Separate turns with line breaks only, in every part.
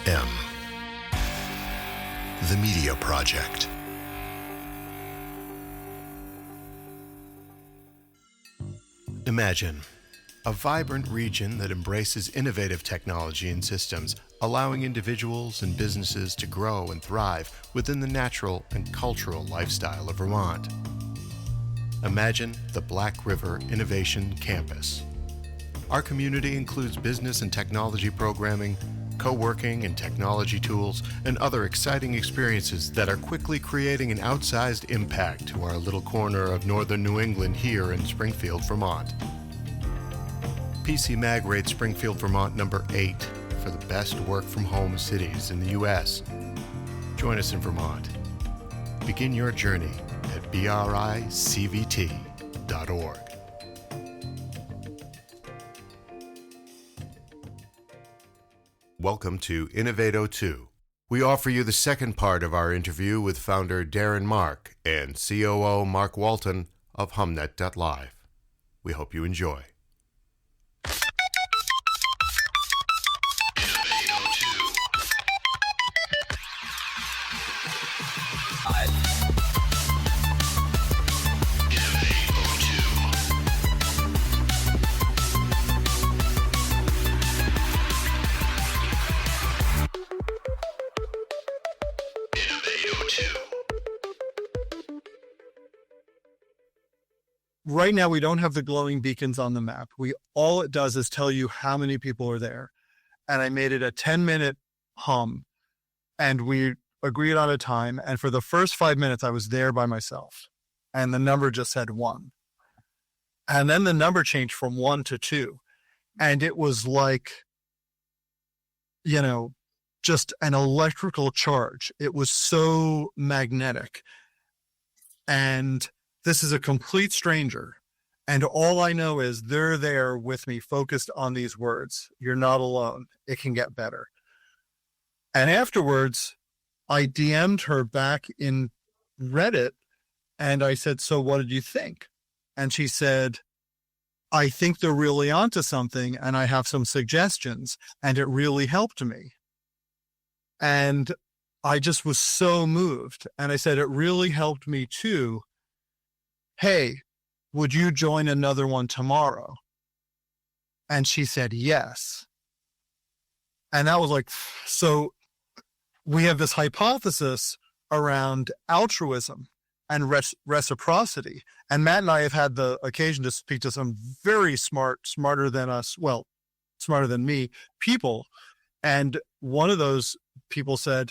M. The Media Project. Imagine a vibrant region that embraces innovative technology and systems, allowing individuals and businesses to grow and thrive within the natural and cultural lifestyle of Vermont. Imagine the Black River Innovation Campus. Our community includes business and technology programming, co-working and technology tools, and other exciting experiences that are quickly creating an outsized impact to our little corner of northern New England here in Springfield, Vermont. PC Mag rates Springfield, Vermont number 8 for the best work-from-home cities in the U.S. Join us in Vermont. Begin your journey at bricvt.org. Welcome to Innovate02. We offer you the second part of our interview with founder Darren Mark and COO Mark Walton of Humnet.live. We hope you enjoy.
Right now, we don't have the glowing beacons on the map. All it does is tell you how many people are there. And I made it a 10-minute hum, and we agreed on a time. And for the first 5 minutes, I was there by myself, and the number just said 1. And then the number changed from 1 to 2. And it was like, just an electrical charge. It was so magnetic. And this is a complete stranger. And all I know is they're there with me, focused on these words. You're not alone. It can get better. And afterwards, I DM'd her back in Reddit, and I said, so what did you think? And she said, I think they're really onto something, and I have some suggestions, and it really helped me. And I just was so moved. And I said, it really helped me too. Hey, would you join another one tomorrow? And she said, yes. And that was like, so we have this hypothesis around altruism and reciprocity. And Matt and I have had the occasion to speak to some very smarter than us, well, smarter than me, people. And one of those people said,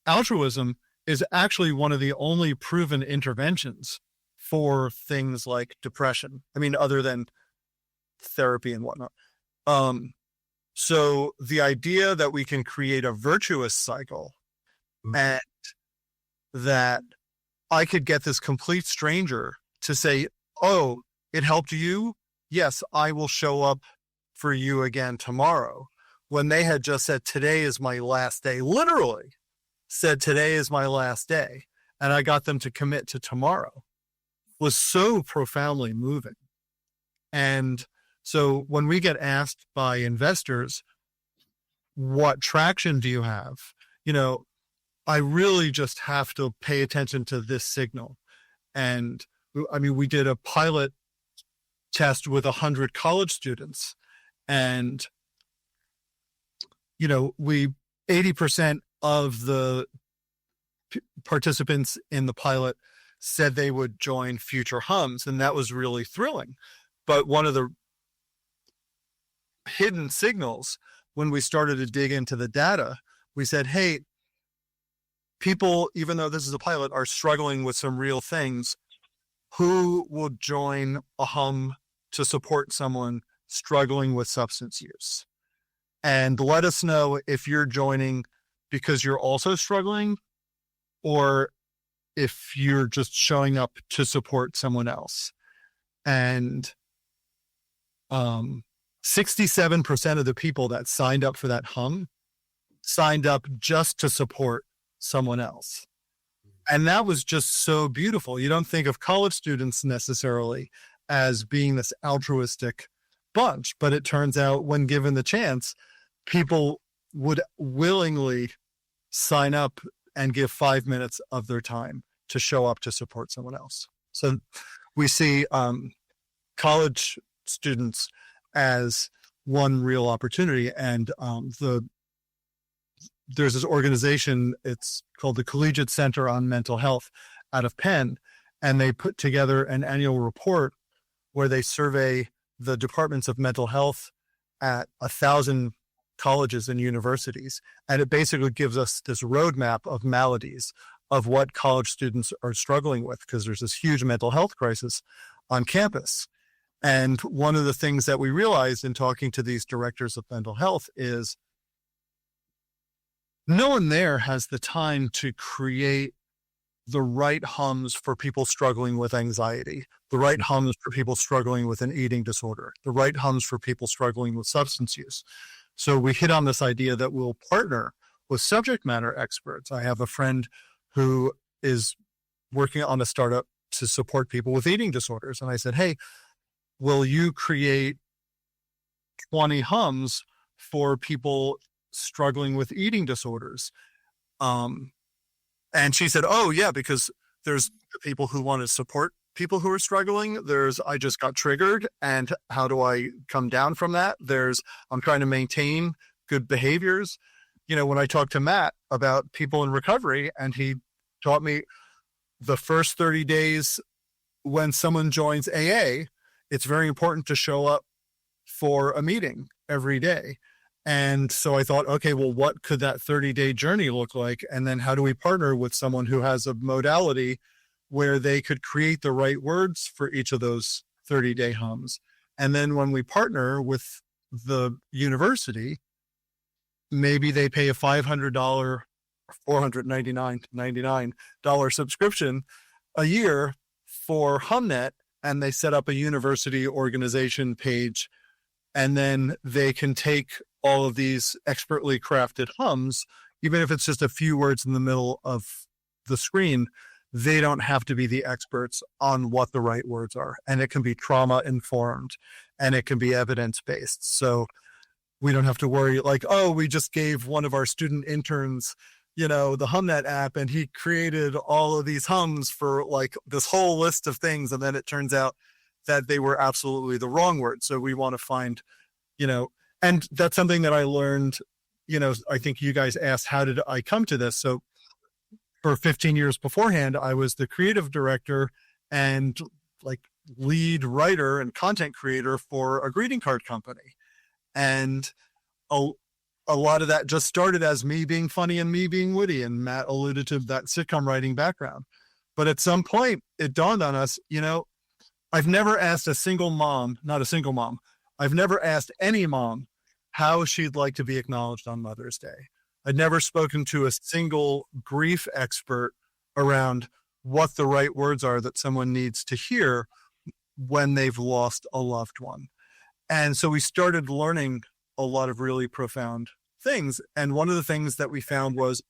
altruism is actually one of the only proven interventions for things like depression. I mean, other than therapy and whatnot. So the idea that we can create a virtuous cycle, and that I could get this complete stranger to say, oh, it helped you? Yes, I will show up for you again tomorrow. When they had just said, today is my last day, literally said, today is my last day. And I got them to commit to tomorrow. Was so profoundly moving. And so when we get asked by investors, what traction do you have? I really just have to pay attention to this signal. And I mean, we did a pilot test with 100 college students, and 80% of the participants in the pilot said they would join future hums, and that was really thrilling. But one of the hidden signals, when we started to dig into the data, we said, hey, people, even though this is a pilot, are struggling with some real things. Who will join a hum to support someone struggling with substance use? And let us know if you're joining because you're also struggling, or if you're just showing up to support someone else. And 67% of the people that signed up for that hum signed up just to support someone else. And that was just so beautiful. You don't think of college students necessarily as being this altruistic bunch, but it turns out when given the chance, people would willingly sign up and give 5 minutes of their time to show up to support someone else. So we see college students as one real opportunity. And there's this organization, it's called the Collegiate Center on Mental Health out of Penn, and they put together an annual report where they survey the departments of mental health at 1,000 colleges and universities. And it basically gives us this roadmap of maladies of what college students are struggling with, because there's this huge mental health crisis on campus. And one of the things that we realized in talking to these directors of mental health is no one there has the time to create the right hums for people struggling with anxiety, the right hums for people struggling with an eating disorder, the right hums for people struggling with substance use. So we hit on this idea that we'll partner with subject matter experts. I have a friend who is working on a startup to support people with eating disorders. And I said, hey, will you create 20 hums for people struggling with eating disorders? And she said, oh yeah, because there's people who want to support people who are struggling. I just got triggered, and how do I come down from that? I'm trying to maintain good behaviors. When I talked to Matt about people in recovery, and he taught me the first 30 days when someone joins AA, it's very important to show up for a meeting every day. And so I thought, okay, well, what could that 30-day journey look like? And then how do we partner with someone who has a modality where they could create the right words for each of those 30-day hums? And then when we partner with the university, maybe they pay a $500, $499 subscription a year for Humnet, and they set up a university organization page, and then they can take all of these expertly crafted hums, even if it's just a few words in the middle of the screen. They don't have to be the experts on what the right words are. And it can be trauma informed, and it can be evidence based. So we don't have to worry like, oh, we just gave one of our student interns, the Humnet app, and he created all of these hums for like this whole list of things. And then it turns out that they were absolutely the wrong word. So we want to find, and that's something that I learned, I think you guys asked, how did I come to this? So for 15 years beforehand, I was the creative director and like lead writer and content creator for a greeting card company. And a lot of that just started as me being funny and me being witty. And Matt alluded to that sitcom writing background. But at some point it dawned on us, I've never asked I've never asked any mom how she'd like to be acknowledged on Mother's Day. I'd never spoken to a single grief expert around what the right words are that someone needs to hear when they've lost a loved one. And so we started learning a lot of really profound things. And one of the things that we found was,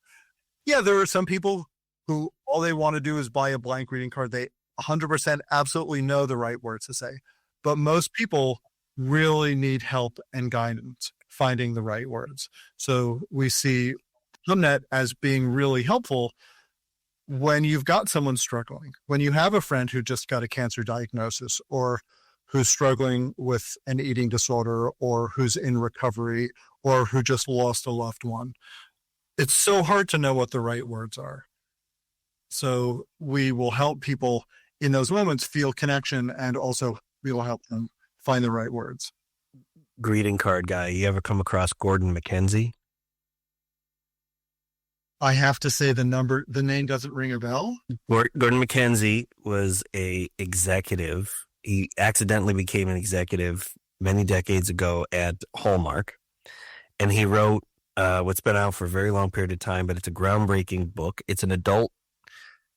there are some people who all they want to do is buy a blank greeting card. They 100% absolutely know the right words to say. But most people really need help and guidance finding the right words. So we see Humnet as being really helpful when you've got someone struggling, when you have a friend who just got a cancer diagnosis, or who's struggling with an eating disorder, or who's in recovery, or who just lost a loved one. It's so hard to know what the right words are. So we will help people in those moments feel connection, and also we will help them find the right words.
Greeting card guy, you ever come across Gordon McKenzie?
I have to say the name doesn't ring a bell.
Gordon McKenzie was a executive. He accidentally became an executive many decades ago at Hallmark, and he wrote what's been out for a very long period of time, but it's a groundbreaking book. It's an adult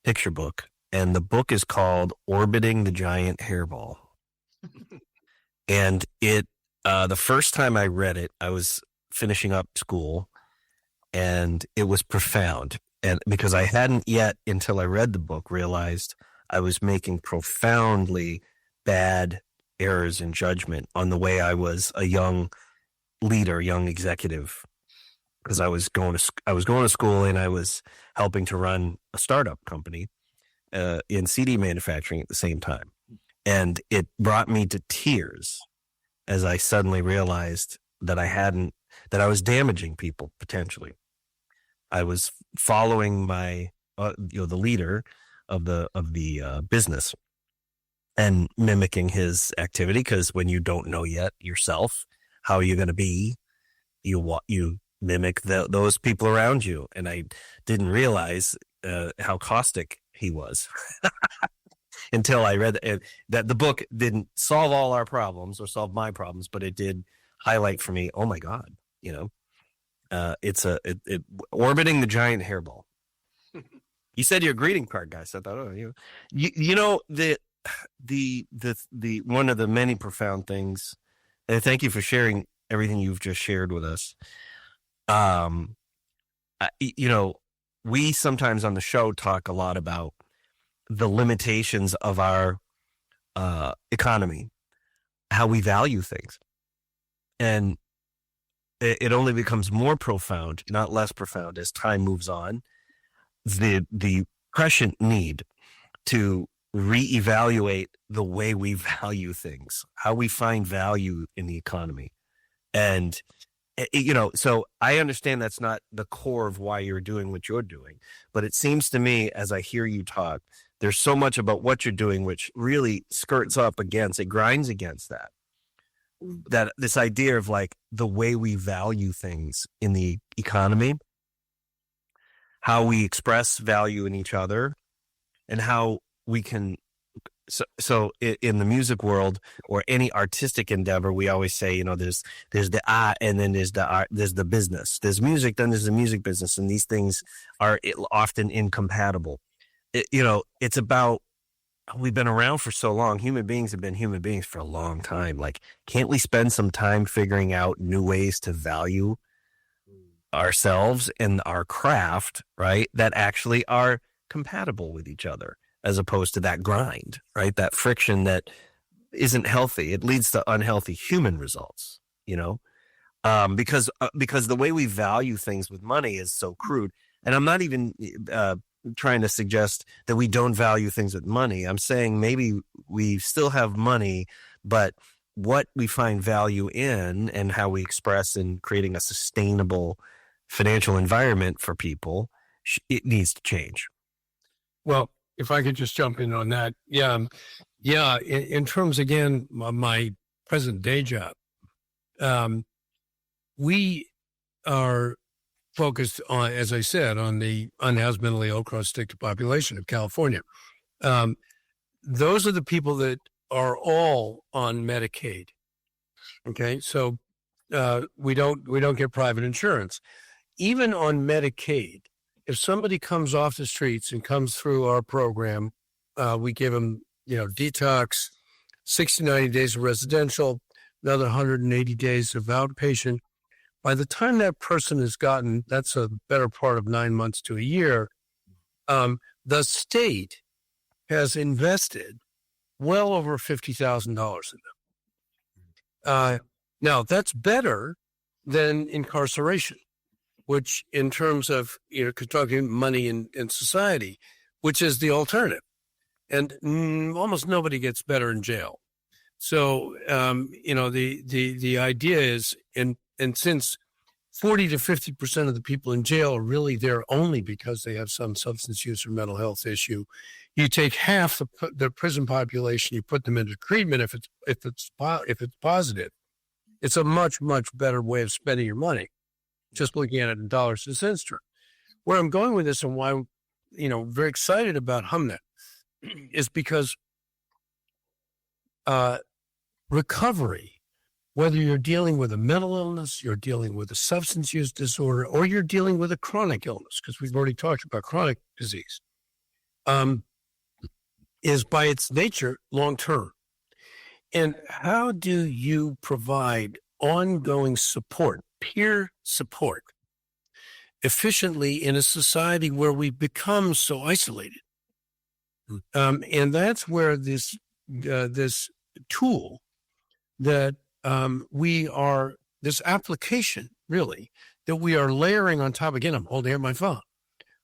picture book, and the book is called Orbiting the Giant Hairball. And the first time I read it, I was finishing up school, and it was profound. And because I hadn't yet, until I read the book, realized I was making profoundly bad errors in judgment on the way I was a young leader, young executive. because I was going to school and I was helping to run a startup company in CD manufacturing at the same time. And it brought me to tears as I suddenly realized that I was damaging people potentially. I was following my, the leader of the business and mimicking his activity. Because when you don't know yet yourself, how are you going to be? You mimic those people around you. And I didn't realize how caustic he was until I read that the book didn't solve all our problems or solve my problems, but it did highlight for me, oh my God, it's orbiting the giant hairball. You said your greeting card, guys. I thought, the one of the many profound things, and thank you for sharing everything you've just shared with us. We sometimes on the show talk a lot about the limitations of our economy, how we value things. And it only becomes more profound, not less profound, as time moves on. The prescient need to reevaluate the way we value things, how we find value in the economy. And, so I understand that's not the core of why you're doing what you're doing. But it seems to me, as I hear you talk, there's so much about what you're doing which really skirts up against, it grinds against that this idea of like the way we value things in the economy, how we express value in each other, and how we can. So in the music world or any artistic endeavor, we always say, there's the art, and then there's the art, there's the business, there's music, then there's the music business, and these things are often incompatible. It's about, we've been around for so long. Human beings have been human beings for a long time. Like, can't we spend some time figuring out new ways to value ourselves and our craft, right? That actually are compatible with each other, as opposed to that grind, right? That friction that isn't healthy. It leads to unhealthy human results, because the way we value things with money is so crude. And I'm not even trying to suggest that we don't value things with money. I'm saying maybe we still have money, but what we find value in and how we express in creating a sustainable financial environment for people, it needs to change.
Well, if I could just jump in on that. Yeah. In terms, again, of my present day job, we are focused on, as I said, on the unhoused, mentally ill, cross-addicted population of California. Those are the people that are all on Medicaid. Okay, so we don't get private insurance. Even on Medicaid, if somebody comes off the streets and comes through our program, we give them, detox, 60, 90 days of residential, another 180 days of outpatient. By the time that person has gotten, that's a better part of 9 months to a year, the state has invested well over $50,000 in them. Now, that's better than incarceration, which in terms of, talking money in society, which is the alternative. And almost nobody gets better in jail. So, the idea is, and since 40 to 50% of the people in jail are really there only because they have some substance use or mental health issue, you take half the prison population, you put them into treatment if it's positive. It's a much, much better way of spending your money, just looking at it in dollars and cents terms. Where I'm going with this and why I'm, very excited about Humnet is because recovery, whether you're dealing with a mental illness, you're dealing with a substance use disorder, or you're dealing with a chronic illness, because we've already talked about chronic disease, is by its nature long-term. And how do you provide ongoing support, peer support, efficiently in a society where we've become so isolated? And that's where this tool that this application really that we are layering on top. Again, I'm holding up my phone,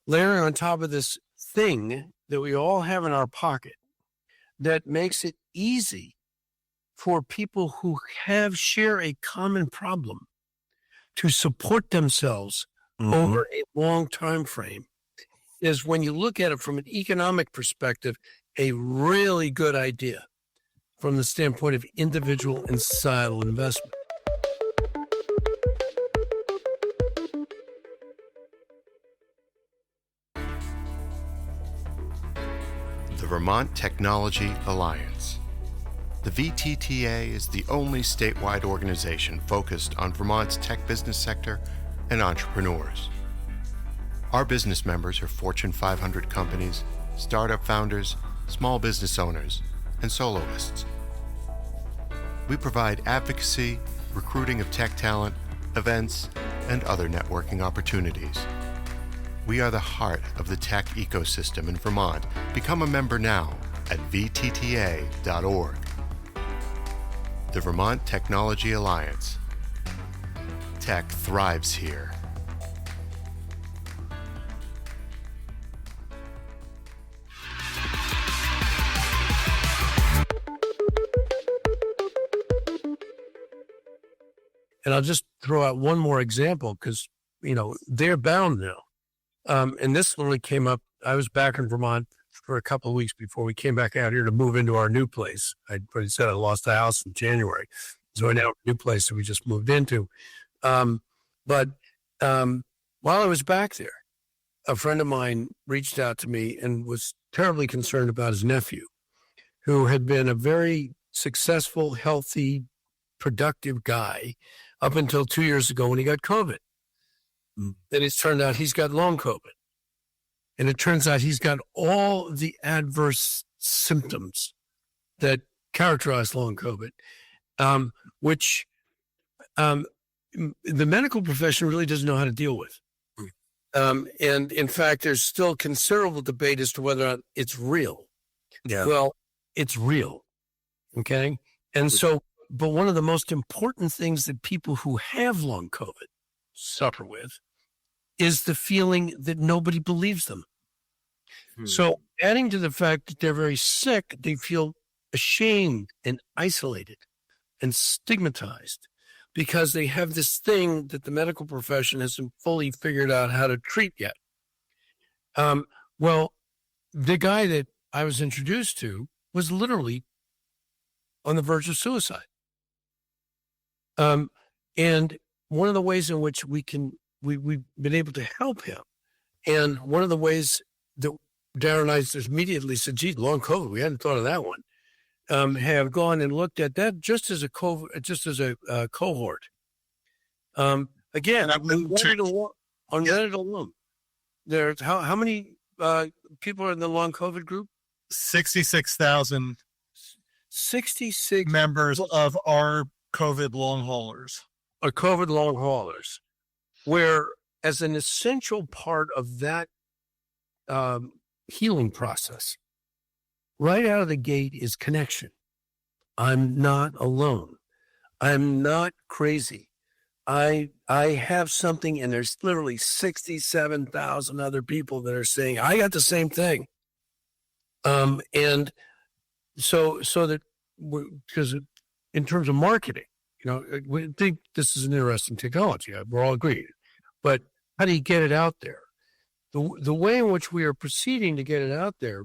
layering on top of this thing that we all have in our pocket that makes it easy for people who share a common problem to support themselves over a long time frame, is, when you look at it from an economic perspective, a really good idea from the standpoint of individual and societal investment.
The Vermont Technology Alliance. The VTTA is the only statewide organization focused on Vermont's tech business sector and entrepreneurs. Our business members are Fortune 500 companies, startup founders, small business owners, and soloists. We provide advocacy, recruiting of tech talent, events, and other networking opportunities. We are the heart of the tech ecosystem in Vermont. Become a member now at vtta.org. The Vermont Technology Alliance. Tech thrives here.
And I'll just throw out one more example because, they're bound now. And this literally came up. I was back in Vermont for a couple of weeks before we came back out here to move into our new place. I already said I lost the house in January. So I now have a new place that we just moved into. But while I was back there, a friend of mine reached out to me and was terribly concerned about his nephew, who had been a very successful, healthy, productive guy up until 2 years ago when he got COVID. Then it's turned out he's got long COVID. And it turns out he's got all the adverse symptoms that characterize long COVID, which the medical profession really doesn't know how to deal with. And in fact, there's still considerable debate as to whether or not it's real.
Yeah.
Well, it's real. Okay. And so, but one of the most important things that people who have long COVID suffer with is the feeling that nobody believes them. So adding to the fact that they're very sick, they feel ashamed and isolated and stigmatized because they have this thing that the medical profession hasn't fully figured out how to treat yet. Well, the guy that I was introduced to was literally on the verge of suicide. And one of the ways in which we've been able to help him, and one of the ways that Darren and I just immediately said, geez, long COVID, we hadn't thought of that one, have gone and looked at that just as a cohort. Again, on Reddit alone, there's how many people are in the long COVID group?
66,000
66
members of our COVID long haulers.
Are COVID long haulers, where as an essential part of that healing process, right out of the gate is connection. I'm not alone. I'm not crazy. I have something, and there's literally 67,000 other people that are saying, I got the same thing. And so that, because in terms of marketing, we think this is an interesting technology. We're all agreed. But how do you get it out there? The way in which we are proceeding to get it out there,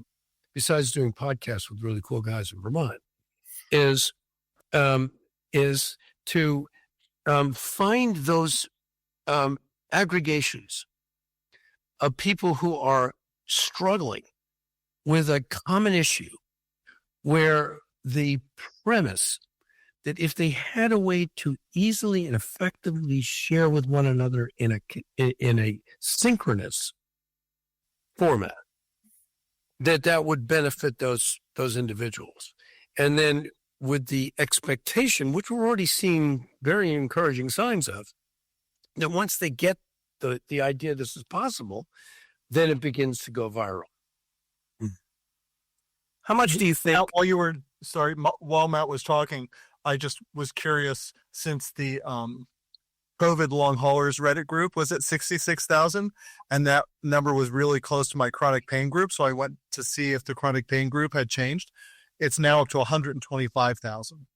besides doing podcasts with really cool guys in Vermont, is to find those aggregations of people who are struggling with a common issue, where the premise that if they had a way to easily and effectively share with one another in a synchronous format, that would benefit those individuals. And then with the expectation, which we're already seeing very encouraging signs of, that once they get the idea this is possible, then it begins to go viral.
How much do you think?
While Matt was talking, I just was curious, since the COVID long haulers Reddit group was at 66,000. And that number was really close to my chronic pain group. So I went to see if the chronic pain group had changed. It's now up to 125,000.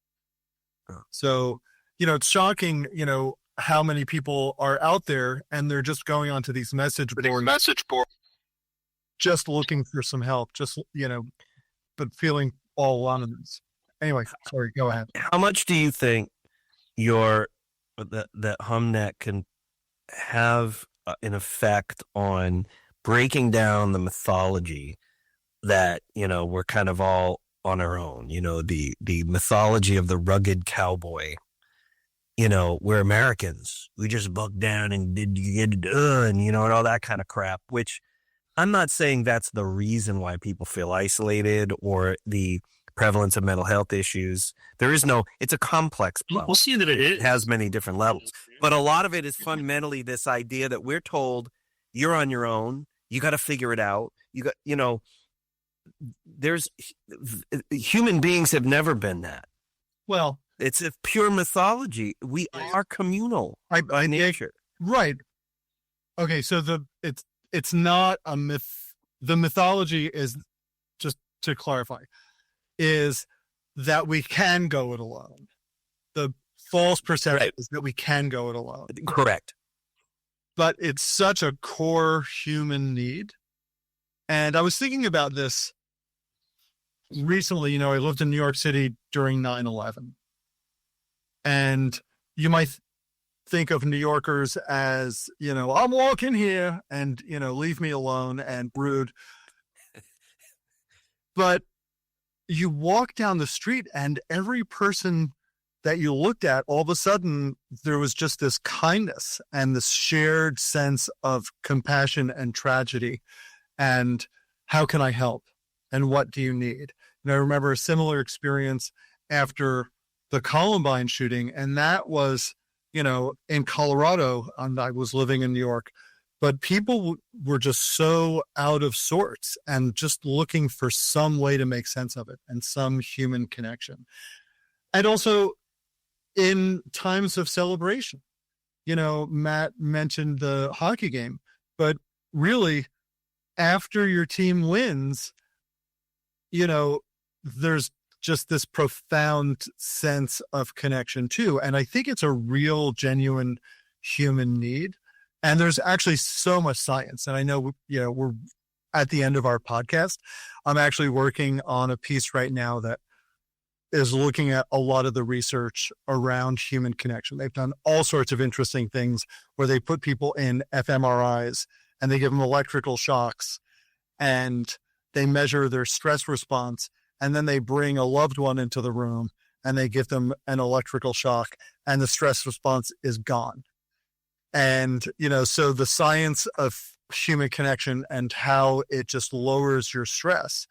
So, it's shocking, how many people are out there and they're just going onto these message boards, just looking for some help, but feeling all alone. Anyway, sorry, go ahead.
How much do you think that Humnet can have an effect on breaking down the mythology that, we're kind of all on our own, the mythology of the rugged cowboy? We're Americans. We just bucked down and did and all that kind of crap, which I'm not saying that's the reason why people feel isolated or the prevalence of mental health issues. It's a complex problem.
We'll see that it
has many different levels, but a lot of it is fundamentally this idea that we're told you're on your own. You got to figure it out. Human beings have never been that.
Well,
it's a pure mythology. We are communal by nature.
Right. Okay. So it's not a myth. The mythology is, just to clarify, is that we can go it alone. The false perception is that we can go it alone.
Correct.
But it's such a core human need. And I was thinking about this recently. I lived in New York City during 9/11. And you might think of New Yorkers as, I'm walking here and, leave me alone and rude. But you walk down the street and every person that you looked at, all of a sudden, there was just this kindness and this shared sense of compassion and tragedy. And how can I help? And what do you need? And I remember a similar experience after the Columbine shooting. And that was, in Colorado, and I was living in New York, but people were just so out of sorts and just looking for some way to make sense of it and some human connection. And also in times of celebration, Matt mentioned the hockey game, but really after your team wins, there's just this profound sense of connection too. And I think it's a real, genuine human need. And there's actually so much science. And I know, we're at the end of our podcast. I'm actually working on a piece right now that is looking at a lot of the research around human connection. They've done all sorts of interesting things where they put people in fMRIs and they give them electrical shocks and they measure their stress response. And then they bring a loved one into the room and they give them an electrical shock and the stress response is gone. And, so the science of human connection and how it just lowers your stress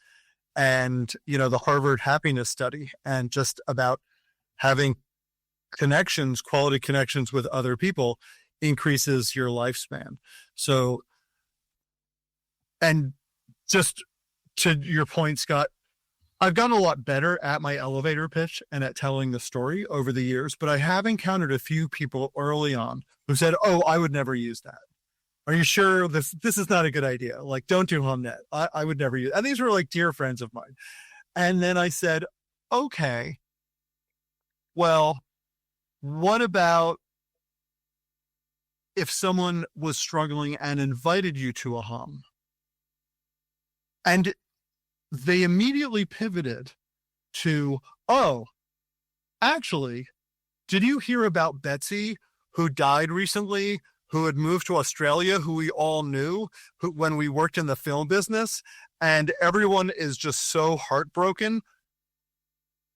and, the Harvard happiness study and just about having connections, quality connections with other people increases your lifespan. So, and just to your point, Scott, I've gotten a lot better at my elevator pitch and at telling the story over the years, but I have encountered a few people early on who said, "Oh, I would never use that. Are you sure this is not a good idea? Like, don't do Humnet. I would never use it." And these were like dear friends of mine. And then I said, okay, well, what about if someone was struggling and invited you to a hum? And they immediately pivoted to, oh, actually, did you hear about Betsy who died recently, who had moved to Australia, who we all knew when we worked in the film business, and everyone is just so heartbroken,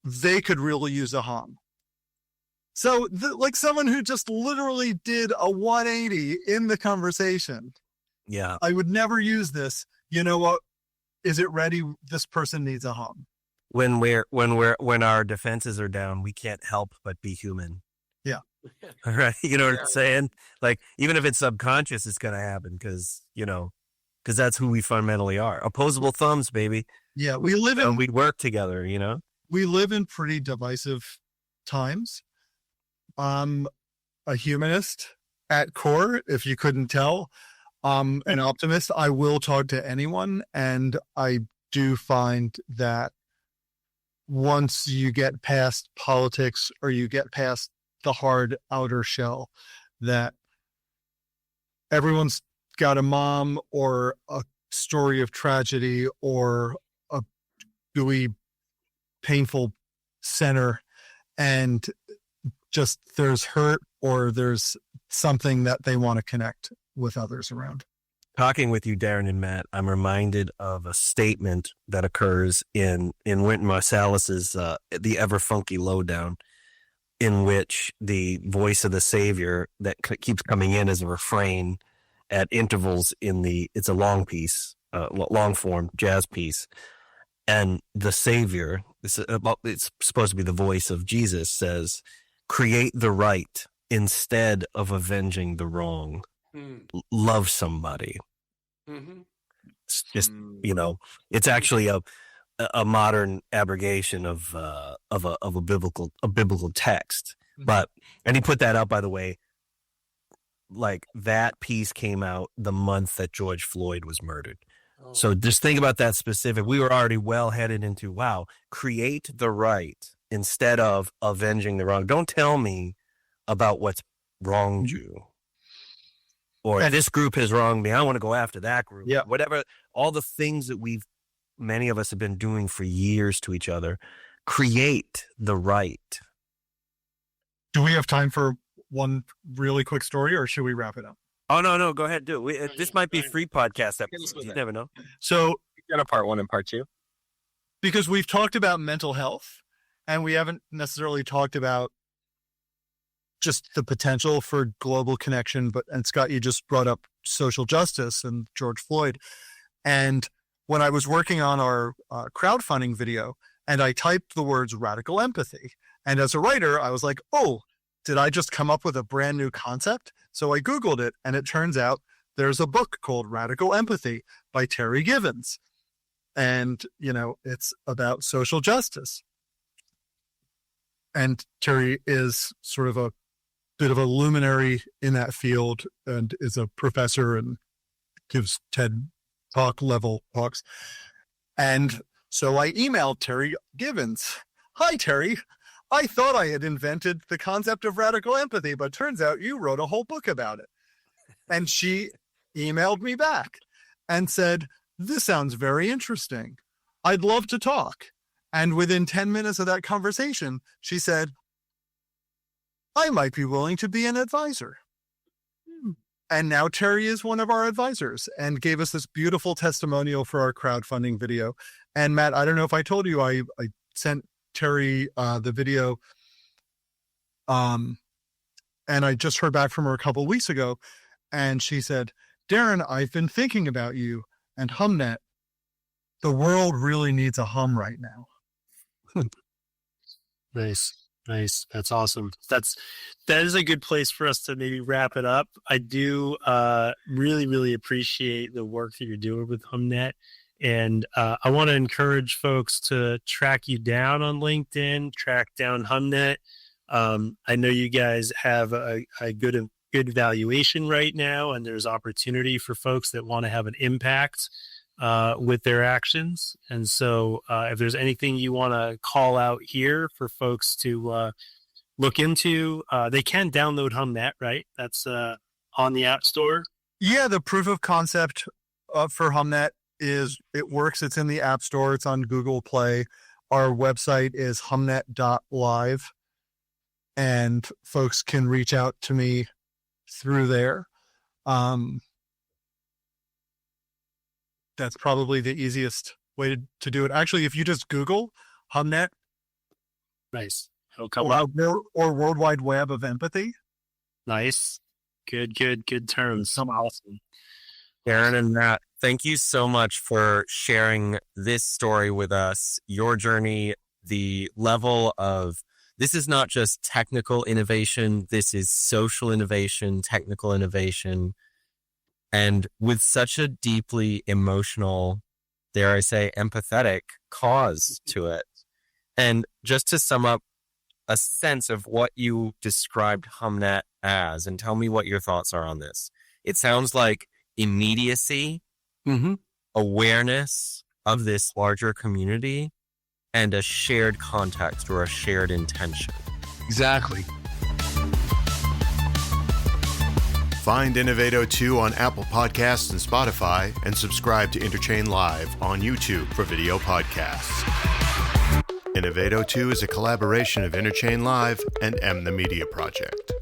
they could really use a hum. So like someone who just literally did a 180 in the conversation.
Yeah.
I would never use this. You know what? Is it ready? This person needs a hum.
When our defenses are down, we can't help but be human.
Yeah.
Right. You know what I'm saying? Like, even if it's subconscious, it's going to happen because that's who we fundamentally are. Opposable thumbs, baby.
Yeah.
We work together, We
live in pretty divisive times. A a humanist at core, if you couldn't tell. An optimist. I will talk to anyone, and I do find that once you get past politics or you get past the hard outer shell, that everyone's got a mom or a story of tragedy or a gooey, painful center, and just there's hurt or there's something that they want to connect with others around.
Talking with you, Darren and Matt, I'm reminded of a statement that occurs in Wynton Marsalis's The Ever Funky Lowdown, in which the voice of the Savior that keeps coming in as a refrain at intervals it's a long piece, long form jazz piece. And the Savior, it's supposed to be the voice of Jesus, says, "Create the right instead of avenging the wrong. Love somebody." It's just, it's actually a modern abrogation of a biblical text. And he put that out, by the way, like that piece came out the month that George Floyd was murdered. Oh. So just think about that specific. We were already well headed into, create the right instead of avenging the wrong. Don't tell me about what's wronged you. Or this group has wronged me. I want to go after that group.
Yeah.
Whatever, all the things that many of us have been doing for years to each other. Create the right.
Do we have time for one really quick story, or should we wrap it up?
Oh, no, go ahead, do it. This might be free podcast episode. You never know.
So,
we got a part 1 and part 2.
Because we've talked about mental health, and we haven't necessarily talked about just the potential for global connection. And Scott, you just brought up social justice and George Floyd. And when I was working on our crowdfunding video, and I typed the words radical empathy, and as a writer, I was like, oh, did I just come up with a brand new concept? So I Googled it, and it turns out there's a book called Radical Empathy by Terry Givens. And, it's about social justice. And Terry is sort of a bit of a luminary in that field and is a professor and gives TED Talk level talks. And so I emailed Terry Givens. Hi, Terry. I thought I had invented the concept of radical empathy, but turns out you wrote a whole book about it. And she emailed me back and said, this sounds very interesting. I'd love to talk. And within 10 minutes of that conversation, she said, I might be willing to be an advisor. And now Terry is one of our advisors and gave us this beautiful testimonial for our crowdfunding video. And Matt, I don't know if I told you, I sent Terry the video. And I just heard back from her a couple of weeks ago. And she said, Darren, I've been thinking about you and Humnet. The world really needs a hum right now.
Nice. That's awesome. That is a good place for us to maybe wrap it up. I do really, really appreciate the work that you're doing with Humnet. And I want to encourage folks to track you down on LinkedIn, track down Humnet. I know you guys have a good valuation right now, and there's opportunity for folks that want to have an impact with their actions. And so if there's anything you want to call out here for folks to look into, they can download Humnet, right? That's on the App Store.
Yeah, the proof of concept for Humnet is it works. It's in the App Store. It's on Google Play. Our website is humnet.live, and folks can reach out to me through there. That's probably the easiest way to do it. Actually, if you just Google Humnet,
nice, it'll come up.
Or World Wide Web of Empathy.
Nice, good terms. Some awesome.
Darren and Matt, thank you so much for sharing this story with us. Your journey, the level of this is not just technical innovation. This is social innovation, technical innovation. And with such a deeply emotional, dare I say, empathetic cause to it. And just to sum up a sense of what you described Humnet
as, and tell me what your thoughts are on this. It sounds like immediacy, awareness of this larger community, and a shared context or a shared intention.
Exactly.
Find Innovato 2 on Apple Podcasts and Spotify, and subscribe to Interchain Live on YouTube for video podcasts. Innovato 2 is a collaboration of Interchain Live and M the Media Project.